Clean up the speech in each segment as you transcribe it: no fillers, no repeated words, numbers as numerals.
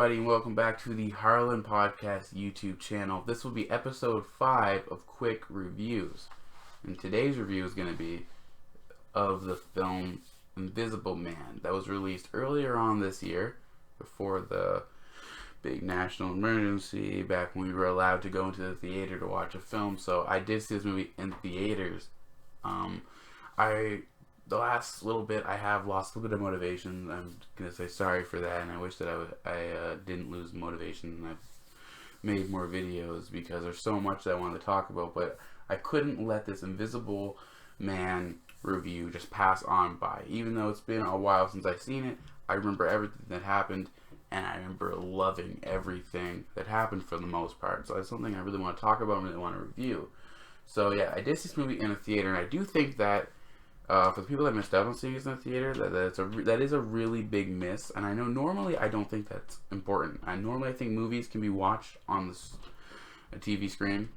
everybody, and welcome back to the Harlan Podcast YouTube channel. This will be episode 5 of Quick Reviews. And today's review is going to be of the film Invisible Man that was released earlier on this year, before the big national emergency, back when we were allowed to go into the theater to watch a film. So I did see this movie in theaters. The last little bit, I have lost a little bit of motivation. I'm going to say sorry for that, and I wish that I didn't lose motivation and I've made more videos, because there's so much that I wanted to talk about, but I couldn't let this Invisible Man review just pass on by. Even though it's been a while since I've seen it, I remember everything that happened, and I remember loving everything that happened for the most part. So it's something I really want to talk about and really want to review. So yeah, I did see this movie in a theater, and I do think that for the people that missed out on seeing it in the theater, that is a really big miss. And I know normally I don't think that's important. I think movies can be watched on a TV screen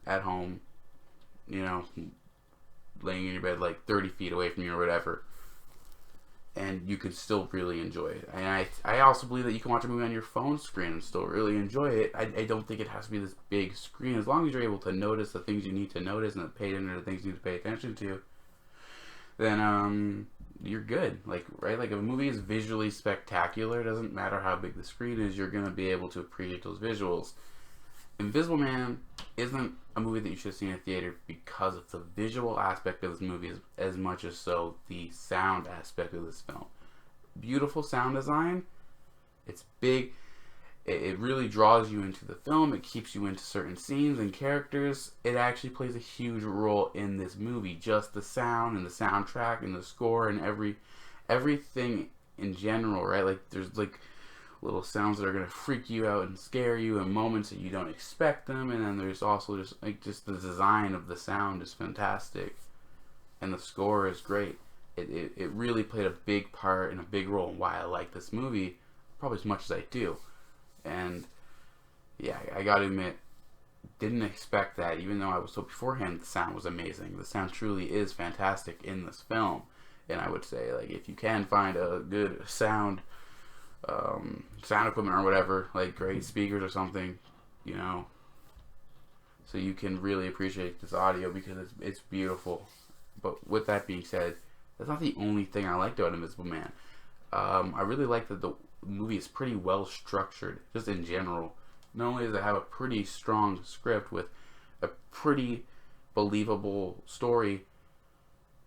at home, you know, laying in your bed like 30 feet away from you or whatever, and you can still really enjoy it. And I also believe that you can watch a movie on your phone screen and still really enjoy it. I don't think it has to be this big screen. As long as you're able to notice the things you need to notice and pay attention to the things you need to pay attention to, then you're good. Right? Like, if a movie is visually spectacular, it doesn't matter how big the screen is, you're going to be able to appreciate those visuals. Invisible Man isn't a movie that you should see in a theater because of the visual aspect of this movie as much as so the sound aspect of this film. Beautiful sound design. It's big. It really draws you into the film. It keeps you into certain scenes and characters. It actually plays a huge role in this movie. Just the sound and the soundtrack and the score and everything in general, right? Like, there's like little sounds that are going to freak you out and scare you in moments that you don't expect them. And then there's also just the design of the sound is fantastic. And the score is great. It really played a big part and a big role in why I like this movie, probably as much as I do. And yeah, I gotta admit, didn't expect that, even though I was told beforehand the sound was amazing. The sound truly is fantastic in this film. And I would say, like, if you can find a good sound equipment or whatever, like great speakers or something, you know, so you can really appreciate this audio, because it's beautiful. But with that being said, that's not the only thing I liked about Invisible Man. I really like that the movie is pretty well structured, just in general. Not only does it have a pretty strong script with a pretty believable story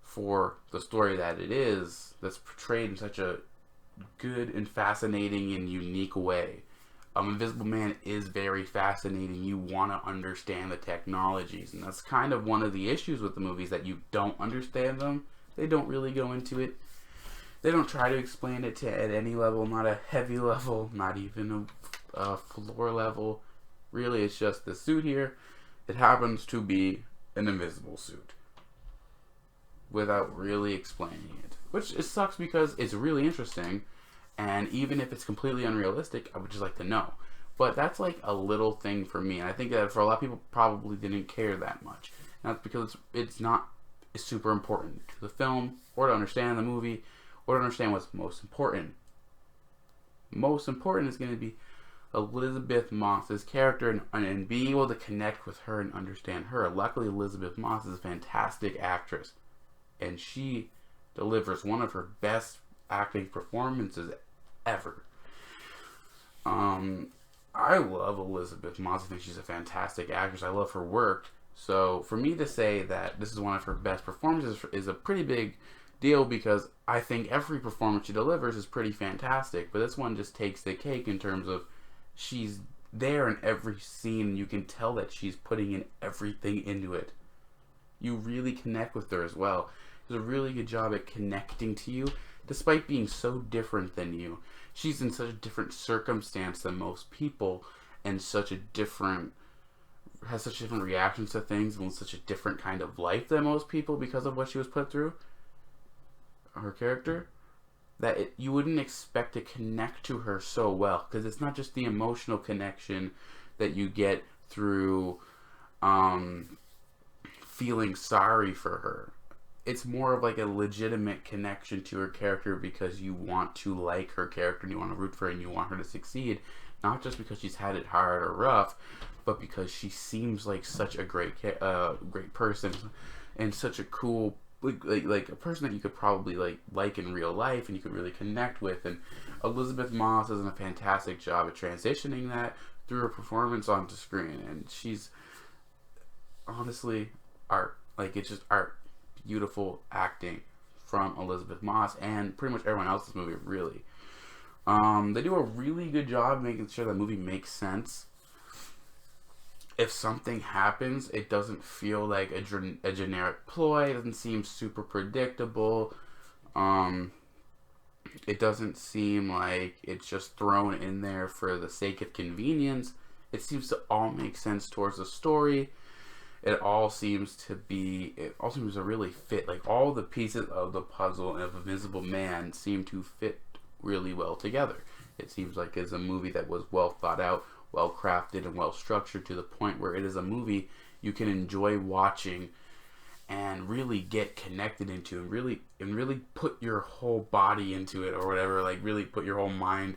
for the story that it is, that's portrayed in such a good and fascinating and unique way. Invisible Man is very fascinating. You want to understand the technologies, and that's kind of one of the issues with the movies, that you don't understand them. They don't really go into it. They don't try to explain it at any level, not a heavy level, not even a floor level. Really, it's just the suit here. It happens to be an invisible suit, without really explaining it. Which it sucks, because it's really interesting, and even if it's completely unrealistic, I would just like to know. But that's like a little thing for me, and I think that for a lot of people probably didn't care that much. And that's because it's not super important to the film, or to understand the movie, or to understand what's most important. Most important is going to be Elizabeth Moss's character, and being able to connect with her and understand her. Luckily, Elizabeth Moss is a fantastic actress, and she delivers one of her best acting performances ever. I love Elizabeth Moss. I think she's a fantastic actress. I love her work. So for me to say that this is one of her best performances is a pretty big deal, because I think every performance she delivers is pretty fantastic, but this one just takes the cake in terms of she's there in every scene. You can tell that she's putting in everything into it. You really connect with her as well. She does a really good job at connecting to you, despite being so different than you. She's in such a different circumstance than most people, and has such different reactions to things, and such a different kind of life than most people because of what she was put through. Her character, that you wouldn't expect to connect to her so well, because it's not just the emotional connection that you get through feeling sorry for her. It's more of like a legitimate connection to her character, because you want to like her character and you want to root for her and you want her to succeed. not just because she's had it hard or rough, but because she seems like such a great person and such a cool like a person that you could probably like in real life and you could really connect with. And Elizabeth Moss does a fantastic job at transitioning that through her performance onto screen, and she's honestly art. Like, it's just art. Beautiful acting from Elizabeth Moss and pretty much everyone else in this movie, really. They do a really good job making sure the movie makes sense. If something happens, it doesn't feel like a generic ploy. It doesn't seem super predictable. It doesn't seem like it's just thrown in there for the sake of convenience. It seems to all make sense towards the story. It all seems to really fit. Like, all the pieces of the puzzle of Invisible Man seem to fit really well together. It seems like it's a movie that was well thought out, well crafted, and well structured to the point where it is a movie you can enjoy watching and really get connected into, and really put your whole body into it, or whatever, like really put your whole mind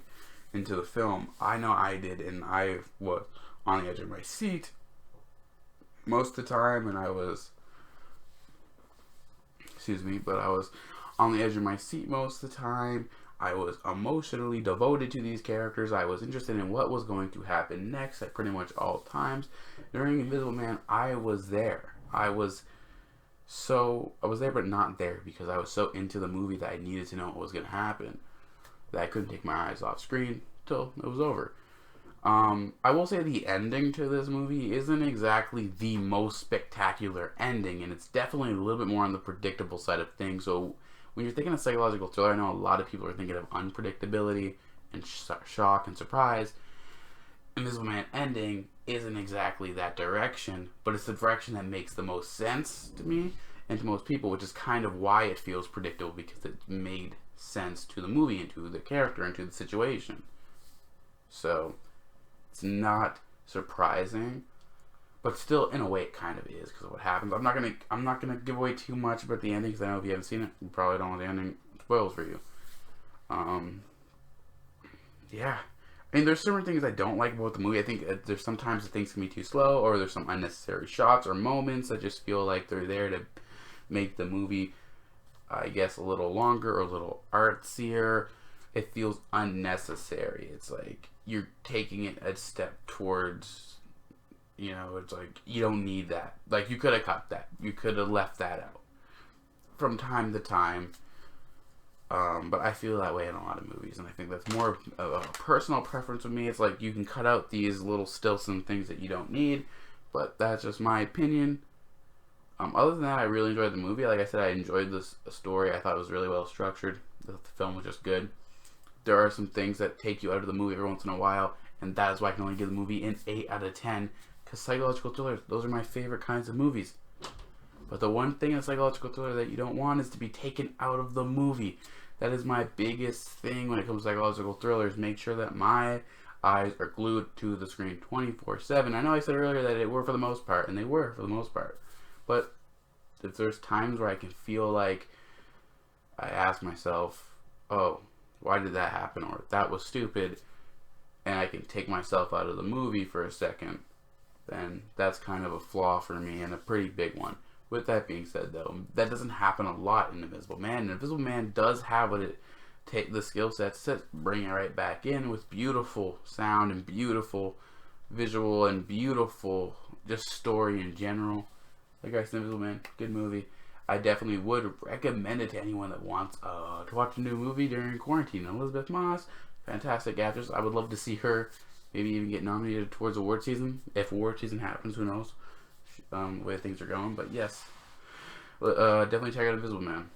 into the film. I know I did, and I was on the edge of my seat most of the time, and I was on the edge of my seat most of the time. I was emotionally devoted to these characters. I was interested in what was going to happen next at pretty much all times. During Invisible Man, I was there. I was there but not there, because I was so into the movie that I needed to know what was going to happen, that I couldn't take my eyes off screen till it was over. I will say the ending to this movie isn't exactly the most spectacular ending, and it's definitely a little bit more on the predictable side of things. So when you're thinking of psychological thriller, I know a lot of people are thinking of unpredictability and shock and surprise. Invisible Man ending isn't exactly that direction, but it's the direction that makes the most sense to me and to most people, which is kind of why it feels predictable, because it made sense to the movie and to the character and to the situation. So it's not surprising, but still, in a way, it kind of is, because of what happens. I'm not gonna give away too much about the ending, because I know if you haven't seen it, you probably don't want the ending spoils for you. Yeah. I mean, there's certain things I don't like about the movie. I think there's sometimes the things can be too slow, or there's some unnecessary shots or moments that just feel like they're there to make the movie, I guess, a little longer or a little artsier. It feels unnecessary. It's like you're taking it a step towards, it's like, you don't need that. Like, you could have cut that. You could have left that out from time to time. But I feel that way in a lot of movies, and I think that's more of a personal preference with me. It's like, you can cut out these little stilts and things that you don't need, but that's just my opinion. Other than that, I really enjoyed the movie. Like I said, I enjoyed this story. I thought it was really well structured. The film was just good. There are some things that take you out of the movie every once in a while, and that is why I can only give the movie an 8 out of 10, because psychological thrillers, those are my favorite kinds of movies. But the one thing in a psychological thriller that you don't want is to be taken out of the movie. That is my biggest thing when it comes to psychological thrillers. Make sure that my eyes are glued to the screen 24/7. I know I said earlier that it were for the most part, and they were for the most part. But if there's times where I can feel like I ask myself, oh, why did that happen? Or that was stupid, and I can take myself out of the movie for a second, then that's kind of a flaw for me, and a pretty big one. With that being said, though, that doesn't happen a lot in Invisible Man. And Invisible Man does have what it take the skill sets to bring it right back in, with beautiful sound and beautiful visual and beautiful just story in general. Like I said, Invisible Man, good movie. I definitely would recommend it to anyone that wants to watch a new movie during quarantine. Elizabeth Moss, fantastic actress. I would love to see her maybe even get nominated towards award season. If award season happens, who knows? Where things are going. But yes, definitely check out Invisible Man.